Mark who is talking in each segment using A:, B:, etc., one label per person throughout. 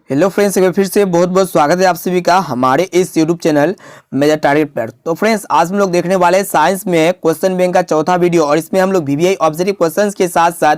A: Hello friends, एक बार फिर से बहुत बहुत स्वागत है आप सभी का हमारे इस यूट्यूब चैनल मेजर टारगेट पर। तो फ्रेंड्स, आज हम लोग देखने वाले हैं साइंस में क्वेश्चन बैंक का चौथा वीडियो, और इसमें हम लोग वीवीआई ऑब्जेक्टिव क्वेश्चंस के साथ साथ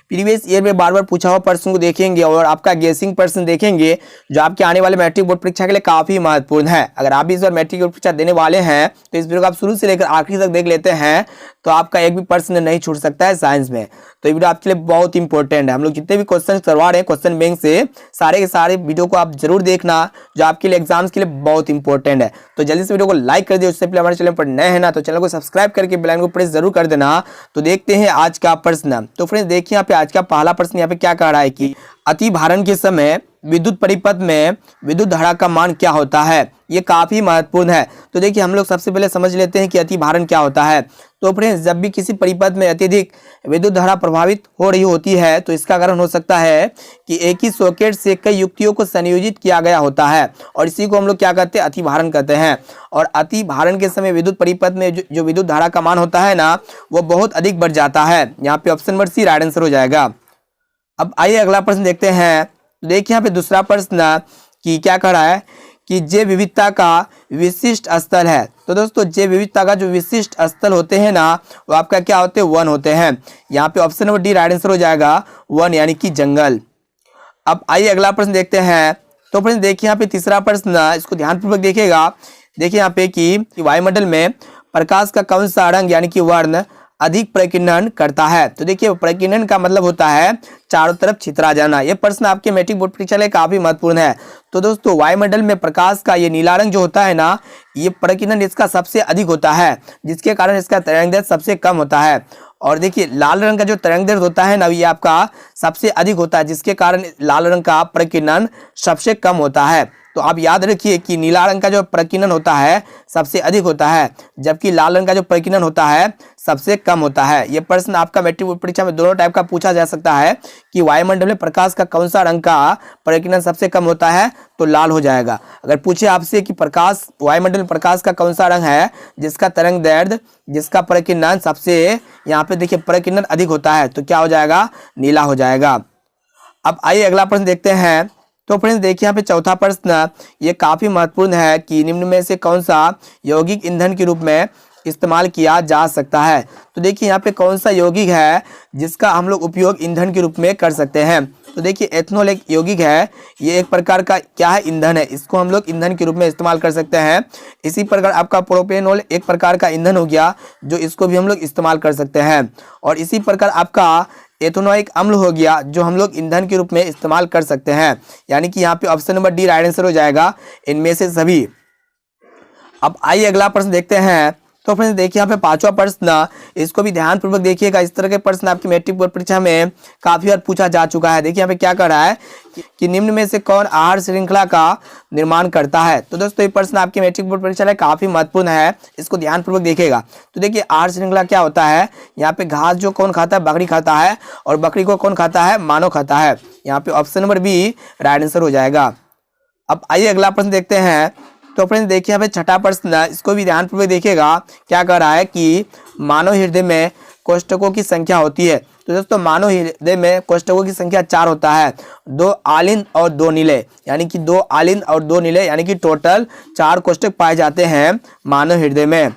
A: प्रीवियस ईयर में बार बार पूछा हुआ प्रश्न को देखेंगे और आपका गेसिंग प्रश्न देखेंगे जो आपके आने वाले मैट्रिक बोर्ड परीक्षा के लिए काफी महत्वपूर्ण है। अगर आप भी इस बार मैट्रिक बोर्ड परीक्षा देने वाले हैं तो इस वीडियो को आप शुरू से लेकर आखिरी तक देख लेते हैं तो आपका एक भी प्रश्न नहीं छूट सकता है साइंस में। तो ये वीडियो आपके लिए बहुत इंपॉर्टेंट है। हम लोग जितने भी क्वेश्चन करवा रहे हैं क्वेश्चन बैंक से, सारे के सारे वीडियो को आप जरूर देखना जो आपके लिए एग्जाम्स के लिए बहुत इंपॉर्टेंट है। तो जल्दी से वीडियो को लाइक कर दिए। उससे पहले हमारे चैनल पर नए हैं ना तो चैनल को सब्सक्राइब करके बेल आइकन को प्रेस जरूर कर देना। तो देखते हैं आज का प्रश्न। तो फ्रेंड्स देखिए यहाँ पे आज का पहला प्रश्न यहाँ पे क्या कह रहा है कि अति भारण के समय विद्युत परिपथ में विद्युत धारा का मान क्या होता है। ये काफी महत्वपूर्ण है। तो देखिए हम लोग सबसे पहले समझ लेते हैं कि अति भारण क्या होता है। तो फ्रेंड्स, जब भी किसी परिपथ में अत्यधिक विद्युत धारा प्रभावित हो रही होती है तो इसका कारण हो सकता है कि एक ही सॉकेट से कई युक्तियों को संयोजित किया गया होता है, और इसी को हम लोग क्या कहते हैं, अति भारण कहते हैं। और अति भारण के समय विद्युत परिपथ में जो विद्युत धारा का मान होता है ना, वो बहुत अधिक बढ़ जाता है। यहाँ पे option number C right answer हो जाएगा। अब आइए अगला प्रश्न देखते हैं। तो देखिए यहाँ पे दूसरा प्रश्न कि क्या कह रहा है कि जैव विविधता का विशिष्ट स्थल है। तो दोस्तों, जैव विविधता का जो विशिष्ट स्थल होते हैं ना, वो आपका क्या होते हैं, वन होते हैं। यहाँ पे option number D right answer हो जाएगा, वन यानी कि जंगल। अब आइए अगला प्रश्न देखते हैं। तो फ्रेंड्स देखिए यहाँ पे तीसरा प्रश्न, इसको ध्यानपूर्वक देखिएगा। देखिए यहाँ पे कि वायुमंडल में प्रकाश का कौन सा रंग यानी कि वर्ण अधिक प्रकीर्णन करता है। तो देखिए प्रकीर्णन का मतलब होता है चारों तरफ छितरा जाना। ये प्रश्न आपके मैट्रिक बोर्ड परीक्षा के लिए काफी महत्वपूर्ण है। तो दोस्तों, वायुमंडल में प्रकाश का ये नीला रंग जो होता है ना, ये प्रकीर्णन इसका सबसे अधिक होता है, जिसके कारण इसका तरंगदैर्घ्य सबसे कम होता है। और देखिए लाल रंग का जो तरंगदैर्घ्य होता है ना, ये आपका सबसे अधिक होता है, जिसके कारण लाल रंग का प्रकीर्णन सबसे कम होता है। तो आप याद रखिए कि नीला रंग का जो प्रकीर्णन होता है सबसे अधिक होता है, जबकि लाल रंग का जो प्रकीर्णन होता है सबसे कम होता है। यह प्रश्न आपका मैट्रिक बोर्ड परीक्षा में दोनों टाइप का पूछा जा सकता है कि वायुमंडल में प्रकाश का कौन सा रंग का प्रकीर्णन सबसे कम होता है, तो लाल हो जाएगा। अगर पूछे आपसे कि प्रकाश वायुमंडल में प्रकाश का कौन सा रंग है जिसका तरंगदैर्घ्य जिसका प्रकीर्णन सबसे यहाँ पे देखिए प्रकीर्णन अधिक होता है, तो क्या हो जाएगा, नीला हो जाएगा। अब आइए अगला प्रश्न देखते हैं। तो फ्रेंड्स देखिए यहाँ पे चौथा प्रश्न, ये काफी महत्वपूर्ण है कि निम्न में से कौन सा यौगिक ईंधन के रूप में इस्तेमाल किया जा सकता है। तो देखिए यहाँ पे कौन सा यौगिक है जिसका हम लोग उपयोग ईंधन के रूप में कर सकते हैं। तो देखिए एथनॉल एक यौगिक है, ये एक प्रकार का क्या है, ईंधन है। इसको हम लोग ईंधन के रूप में इस्तेमाल कर सकते हैं। इसी प्रकार आपका प्रोपेनॉल एक प्रकार का ईंधन हो गया, जो इसको भी हम लोग इस्तेमाल कर सकते हैं। और इसी प्रकार आपका एथेनोइक अम्ल हो गया, जो हम लोग ईंधन के रूप में इस्तेमाल कर सकते हैं। यानी कि यहाँ पे option number D right answer हो जाएगा, इनमें से सभी। अब आइए अगला प्रश्न देखते हैं। तो फ्रेंड्स देखिए यहाँ पे पांचवा प्रश्न, इसको भी ध्यानपूर्वक देखिएगा। इस तरह के प्रश्न आपकी मैट्रिक बोर्ड परीक्षा में काफी बार पूछा जा चुका है। देखिए यहाँ पे क्या कर रहा है कि निम्न में से कौन आहार श्रृंखला का निर्माण करता है। तो दोस्तों ये प्रश्न आपके मैट्रिक बोर्ड परीक्षा में काफी महत्वपूर्ण है, इसको ध्यानपूर्वक देखिएगा। तो देखिए आहार श्रृंखला क्या होता है, यहाँ पे घास जो कौन खाता है, बकरी खाता है, और बकरी को कौन खाता है, मानव खाता है। यहाँ पे option number B right answer हो जाएगा। अब आइए अगला प्रश्न देखते हैं। तो फ्रेंड्स देखिए यहाँ पे छठा प्रश्न, इसको भी ध्यानपूर्वक देखिएगा। क्या कह रहा है कि मानव हृदय में कोष्ठकों की संख्या होती है। तो दोस्तों मानव हृदय में कोष्ठकों की संख्या 4 होता है, 2 आलिंद और 2 नीले, यानी कि 2 आलिंद और 2 नीले, यानी कि टोटल 4 कोष्ठक पाए जाते हैं मानव हृदय में।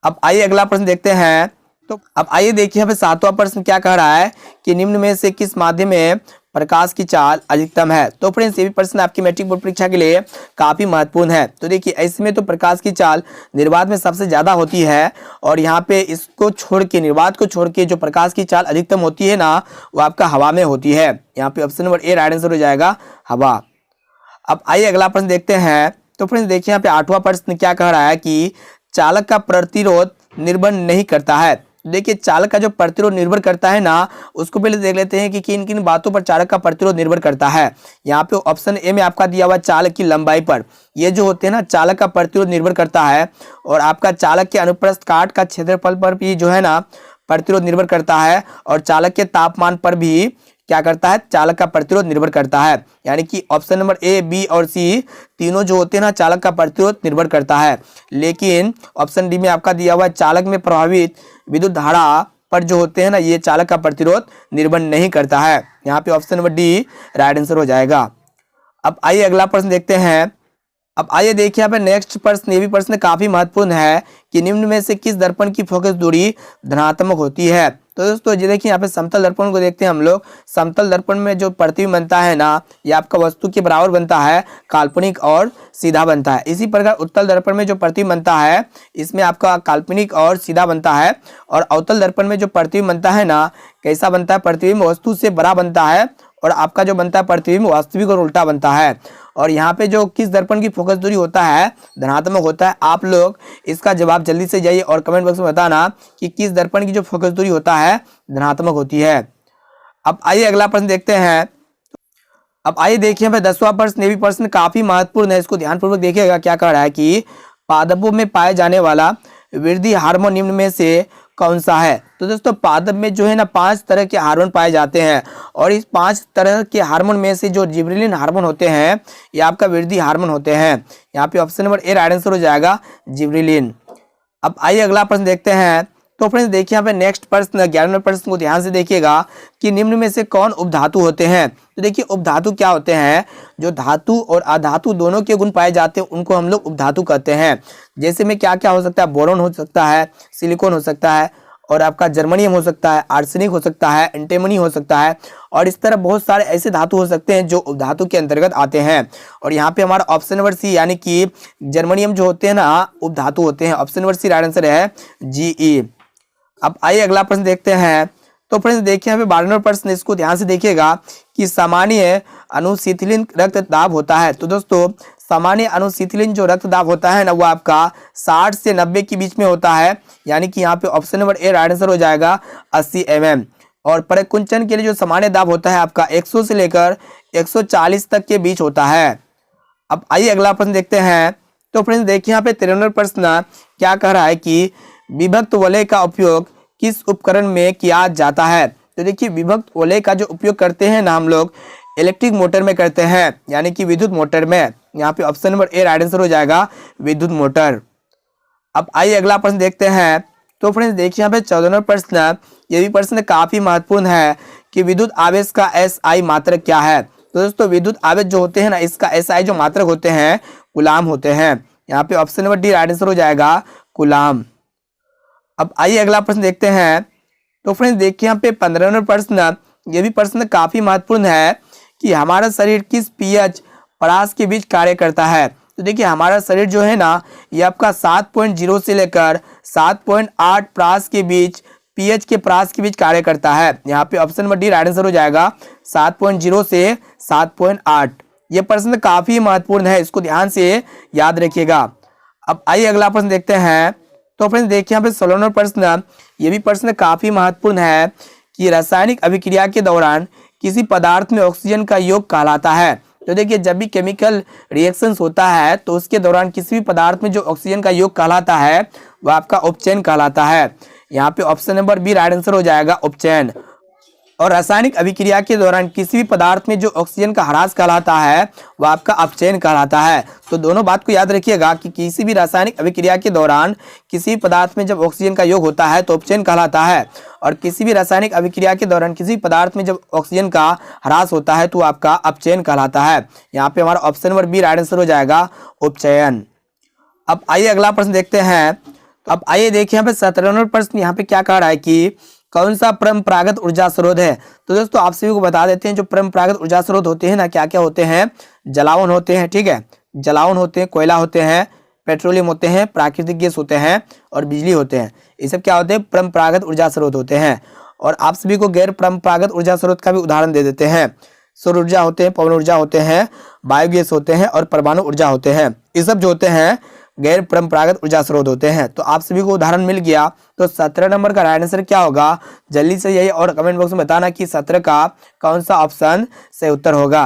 A: अब आइए अगला प्रश्न देखते हैं। तो अब आइए देखिए यहाँ पे सातवां प्रश्न क्या कह रहा है कि निम्न में से किस माध्यम में प्रकाश की चाल अधिकतम है। तो फ्रेंड्स ये भी प्रश्न आपकी मैट्रिक बोर्ड परीक्षा के लिए काफी महत्वपूर्ण है। तो देखिए ऐसे में तो प्रकाश की चाल निर्वात में सबसे ज्यादा होती है, और यहाँ पे इसको छोड़ के, निर्वात को छोड़ के जो प्रकाश की चाल अधिकतम होती है ना, वो आपका हवा में होती है। यहाँ पे option number A right answer हो जाएगा, हवा। अब आइए अगला प्रश्न देखते हैं। तो फ्रेंड्स देखिए यहाँ पे आठवां प्रश्न क्या कह रहा है कि चालक का प्रतिरोध निर्भर नहीं करता है। देखिए चालक का जो प्रतिरोध निर्भर करता है ना, उसको पहले देख लेते हैं कि किन किन बातों पर चालक का प्रतिरोध निर्भर करता है। यहाँ पे ऑप्शन ए में आपका दिया हुआ चालक की लंबाई पर, ये जो होते हैं ना, चालक का प्रतिरोध निर्भर करता है। और आपका चालक के अनुप्रस्थ काट का क्षेत्रफल पर भी जो है ना प्रतिरोध निर्भर करता है, और चालक के तापमान पर भी क्या करता है, चालक का प्रतिरोध निर्भर करता है। यानी कि ऑप्शन नंबर ए, बी और सी तीनों जो होते हैं ना, चालक का प्रतिरोध निर्भर करता है। लेकिन ऑप्शन डी में आपका दिया हुआ चालक में प्रभावित विद्युत धारा पर जो होते हैं ना, ये चालक का प्रतिरोध निर्भर नहीं करता है। यहाँ पे option number D right answer हो जाएगा। अब आइए अगला प्रश्न देखते हैं। अब आइए देखिए यहाँ पे नेक्स्ट प्रश्न, ये भी प्रश्न काफी महत्वपूर्ण है कि निम्न में से किस दर्पण की फोकस दूरी धनात्मक होती है। तो दोस्तों ये देखिए यहाँ पे समतल दर्पण को देखते हैं हम लोग। समतल दर्पण में जो प्रतिबिंब बनता है ना, ये आपका वस्तु के बराबर बनता है, काल्पनिक और सीधा बनता है। इसी प्रकार उत्तल दर्पण में जो प्रतिबिंब बनता है, इसमें आपका काल्पनिक और सीधा बनता है। और अवतल दर्पण में जो प्रतिबिंब बनता है ना, कैसा बनता है, प्रतिबिंब वस्तु से बड़ा बनता है और आपका जो बनता है प्रतिबिंब वास्तविक और उल्टा बनता है। और यहाँ पे जो किस दर्पण की फोकस दूरी होता है, धनात्मक होता है। आप लोग इसका जवाब जल्दी से जाइए और कमेंट बॉक्स में बताना कि किस दर्पण की जो फोकस दूरी होता है धनात्मक होती है। अब आइए अगला प्रश्न देखते हैं। अब आइए देखिए यहाँ पे 10वां प्रश्न, ये भी प्रश्न काफी महत्वपूर्ण है, इसको ध्यानपूर्वक देखिएगा। क्या कह रहा है कि पादपों में पाए जाने वाला वृद्धि हार्मोन निम्न में से कौन सा है। तो दोस्तों पादप में जो है ना 5 तरह के हार्मोन पाए जाते हैं और इस 5 तरह के हार्मोन में से जो जिबरेलिन हार्मोन होते हैं, ये आपका वृद्धि हार्मोन होते हैं। यहाँ पे option number A right answer हो जाएगा, जिबरेलिन। अब आइए अगला प्रश्न देखते हैं। तो फ्रेंड्स देखिए यहाँ पे नेक्स्ट प्रश्न 11वें प्रश्न को ध्यान से देखिएगा कि निम्न में से कौन उपधातु होते हैं। तो देखिए उपधातु क्या होते हैं, जो धातु और अधातु दोनों के गुण पाए जाते हैं उनको हम लोग उपधातु कहते हैं। जैसे में क्या क्या हो सकता है, बोरोन हो सकता है, सिलिकॉन हो सकता है और आपका जर्मनियम हो सकता है, आर्सेनिक हो सकता है, एंटीमनी हो सकता है और इस तरह बहुत सारे ऐसे धातु हो सकते हैं जो उपधातु के अंतर्गत आते हैं। और यहाँ पे हमारा ऑप्शन नंबर सी यानी कि जर्मनियम जो होते हैं ना उपधातु होते हैं। Option number C right answer है, जीई। अब आइए अगला प्रश्न देखते हैं। तो फ्रेंड्स देखिए यहाँ पे 12वां प्रश्न, इसको ध्यान से देखिएगा कि सामान्य अनुशीतलिन रक्तदाब होता है। तो दोस्तों सामान्य अनुशीतलिन जो रक्तदाब होता है ना, वो आपका 60 से 90 के बीच में होता है। यानी कि यहाँ पे option number A right answer हो जाएगा, 80 mm। और परिकुंचन के लिए जो सामान्य दाब होता है आपका 100 से लेकर 140 तक के बीच होता है। अब आइए अगला प्रश्न देखते हैं। तो फ्रेंड्स देखिए यहाँ पे 53वां प्रश्न क्या कह रहा है कि विभक्त वलय का उपयोग किस उपकरण में किया जाता है। तो देखिए विभक्त वलय का जो उपयोग करते हैं ना हम लोग इलेक्ट्रिक मोटर में करते हैं, यानी कि विद्युत मोटर में। यहाँ पे option number A right answer हो जाएगा, विद्युत मोटर। अब आइए अगला प्रश्न देखते हैं। तो फ्रेंड्स देखिए यहाँ पे 14वां प्रश्न, ये भी प्रश्न काफी महत्वपूर्ण है कि विद्युत आवेश का एसआई मात्रक क्या है। तो दोस्तों विद्युत आवेश जो होते हैं ना, इसका एसआई जो मात्रक होते हैं कूलाम होते हैं। यहाँ पे option number D right answer हो जाएगा, कूलाम। अब आइए अगला प्रश्न देखते हैं। तो फ्रेंड्स देखिए यहाँ पे 15वां प्रश्न, ये भी प्रश्न काफी महत्वपूर्ण है कि हमारा शरीर किस पीएच परास के बीच कार्य करता है। तो देखिए हमारा शरीर जो है ना, ये आपका 7.0 से लेकर 7.8 परास के बीच, पीएच के परास के बीच कार्य करता है। यहाँ पे option number D right answer हो जाएगा, 7.0 से 7.8। ये प्रश्न काफी महत्वपूर्ण है, इसको ध्यान से याद रखिएगा। अब आइए अगला प्रश्न देखते हैं। तो फ्रेंड्स देखिए यहाँ पे 16वां प्रश्न, ये भी प्रश्न काफी महत्वपूर्ण है कि रासायनिक अभिक्रिया के दौरान किसी पदार्थ में ऑक्सीजन का योग कहलाता है। तो देखिए जब भी केमिकल रिएक्शंस होता है तो उसके दौरान किसी भी पदार्थ में जो ऑक्सीजन का योग कहलाता है वो आपका उपचयन कहलाता है। यहाँ पे option number B right answer हो जाएगा, उपचयन। और रासायनिक अभिक्रिया के दौरान किसी भी पदार्थ में जो ऑक्सीजन का ह्रास कहलाता है वह आपका अपचयन कहलाता है। तो दोनों बात को याद रखिएगा कि किसी भी रासायनिक अभिक्रिया के दौरान किसी भी पदार्थ में जब ऑक्सीजन का योग होता है तो उपचयन कहलाता है, और किसी भी रासायनिक अभिक्रिया के दौरान किसी पदार्थ में जब ऑक्सीजन का ह्रास होता है तो आपका अपचयन कहलाता है। यहाँ पे हमारा option number B right answer हो जाएगा, उपचयन। अब आइए अगला प्रश्न देखते हैं। अब आइए देखिए यहाँ पे 17वां प्रश्न, यहाँ पे क्या कह रहा है कि कौन सा परंपरागत ऊर्जा स्रोत है। तो दोस्तों आप सभी को बता देते हैं जो परंपरागत ऊर्जा स्रोत होते हैं ना, क्या क्या होते हैं। जलावन होते हैं, ठीक है, जलावन होते हैं, कोयला होते हैं, पेट्रोलियम होते हैं, प्राकृतिक गैस होते हैं और बिजली होते हैं। ये सब क्या होते हैं, परंपरागत ऊर्जा स्रोत होते हैं। और आप सभी को गैर परंपरागत ऊर्जा स्रोत का भी उदाहरण दे देते हैं। सौर ऊर्जा होते हैं, पवन ऊर्जा होते हैं, बायोगैस होते हैं और परमाणु ऊर्जा होते हैं। ये सब जो होते हैं गैर परंपरागत ऊर्जा स्रोत होते हैं। तो आप सभी को उदाहरण मिल गया। तो 17 नंबर का राइट आंसर क्या होगा, जल्दी से यही और कमेंट बॉक्स में बताना कि 17 का कौन सा ऑप्शन सही उत्तर होगा।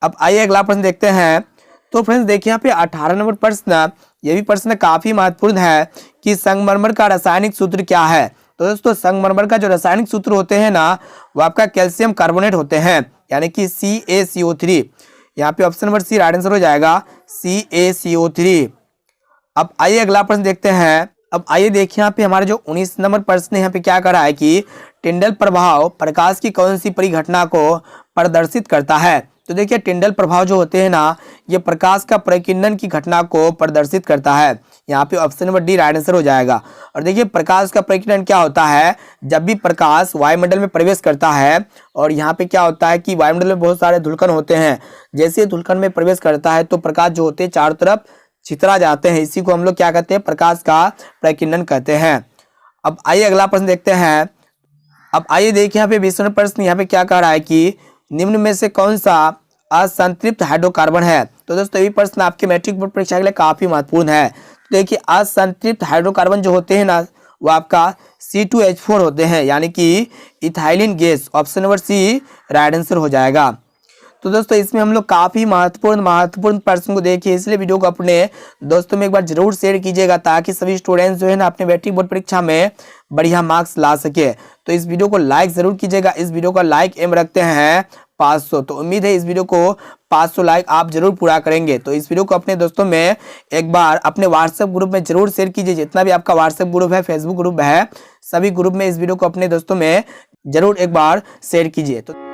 A: अब आइए अगला प्रश्न देखते हैं। तो फ्रेंड्स देखिए यहाँ पे 18 नंबर प्रश्न, ये भी प्रश्न काफी महत्वपूर्ण है कि संगमरमर का रासायनिक सूत्र क्या है। तो दोस्तों संगमरमर का जो रासायनिक सूत्र होते हैं ना, वो आपका कैल्शियम कार्बोनेट होते हैं, यानी कि CaCO3। यहाँ पे option number C right answer हो जाएगा, CaCO3। अब आइए अगला प्रश्न देखते हैं। अब आइए देखिए यहाँ पे हमारे जो 19 नंबर प्रश्न है, यहाँ पे क्या कर रहा है कि टिंडल प्रभाव प्रकाश की कौन सी परिघटना को प्रदर्शित करता है। तो देखिए टिंडल प्रभाव जो होते हैं ना, ये प्रकाश का परिकीर्णन की घटना को प्रदर्शित करता है। यहाँ पे option number D right answer हो जाएगा। और देखिए प्रकाश का परिकीर्णन क्या होता है, जब भी प्रकाश वायुमंडल में प्रवेश करता है और यहाँ पे क्या होता है कि वायुमंडल में बहुत सारे धुलकण होते हैं, जैसे धुलकण में प्रवेश करता है तो प्रकाश जो होते हैं चारों तरफ छितरा जाते हैं, इसी को हम लोग क्या कहते हैं, प्रकाश का परिकीर्णन कहते हैं। अब आइए अगला प्रश्न देखते हैं। अब आइए देखिए यहाँ पे 20वां प्रश्न यहाँ पे क्या कह रहा है कि निम्न में से कौन सा असंतृप्त हाइड्रोकार्बन है। तो दोस्तों ये प्रश्न आपके मैट्रिक बोर्ड परीक्षा के लिए काफी महत्वपूर्ण है। तो देखिए असंतृप्त हाइड्रोकार्बन जो होते हैं ना, वो आपका C2H4 होते हैं, यानी कि ethylene gas. Option number C right answer हो जाएगा। तो दोस्तों इसमें हम लोग काफी महत्वपूर्ण प्रश्न को देखिए, इसलिए वीडियो को अपने दोस्तों में एक बार जरूर शेयर कीजिएगा ताकि सभी स्टूडेंट्स जो है ना अपने मैट्रिक बोर्ड परीक्षा में बढ़िया मार्क्स ला सके। तो इस वीडियो को लाइक जरूर कीजिएगा। इस वीडियो का लाइक एम रखते हैं 500, तो उम्मीद है इस वीडियो को 500 लाइक आप जरूर पूरा करेंगे। तो इस वीडियो को अपने दोस्तों में एक बार अपने व्हाट्सएप ग्रुप में जरूर शेयर कीजिए। जितना भी आपका व्हाट्सएप ग्रुप है, फेसबुक ग्रुप है, सभी ग्रुप में इस वीडियो को अपने दोस्तों में जरूर एक बार शेयर कीजिए। तो